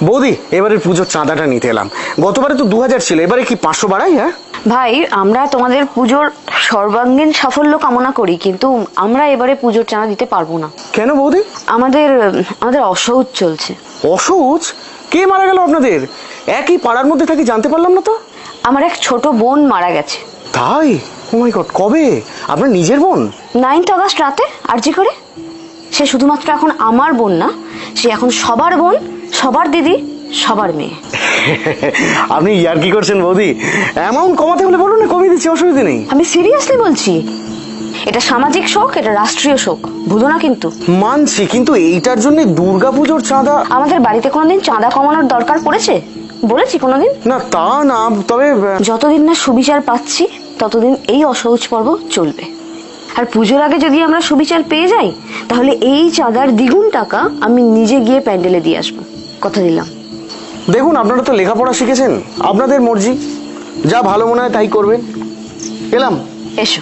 বৌদি, এবারে পুজোর চাঁদাটা নিতে এলাম। গতবারে তো 2000 ছিল, এবারে কি 500 বাড়াই? হ্যাঁ ভাই, আমরা তোমাদের পুজোর সর্বাঙ্গীন সাফল্য কামনা করি, কিন্তু আমরা এবারে পুজোর চাঁদা দিতে পারবো না। কেন বৌদি? আমাদের অসৌচ চলছে। অসৌচ? কে মারা গেল আপনাদের? একই পাড়ার মধ্যে থাকি, জানতে পারলাম না তো। আমার এক ছোট বোন মারা গেছে। তাই? ও মাই গড, কবে? আপনার নিজের বোন? 9th অগস্ট রাতে আরজি করে। সে শুধুমাত্র এখন আমার বোন না, সে এখন সবার বোন, সবার দিদি, সবার মেয়ে। আপনি ইয়ার কি করছেন বৌদি? অ্যামাউন্ট কমাতে হলে বলুন না, কমিয়ে দিচ্ছি, অসুবিধা নেই। আমি সিরিয়াসলি বলছি, এটা সামাজিক শোক, এটা রাষ্ট্রীয় শোক, ভুলো না কিন্তু। মানছি, কিন্তু এইটার জন্য দুর্গাপুজোর চাঁদা? আমাদের বাড়িতে কোনোদিন চাঁদা কমানোর দরকার পড়েছে বলেছি কোনোদিন? না তা না, তবে যতদিন না সুবিচার পাচ্ছি ততদিন এই অসহজ পর্ব চলবে। আর পুজোর আগে যদি আমরা সুবিচার পেয়ে যাই, তাহলে এই চাঁদার দ্বিগুণ টাকা আমি নিজে গিয়ে প্যান্ডেলে দিয়ে আসবো, কথা দিলাম। দেখুন, আপনারা তো লেখাপড়া শিখেছেন, আপনাদের মর্জি, যা ভালো মনে হয় তাই করবেন। এলাম। এসো।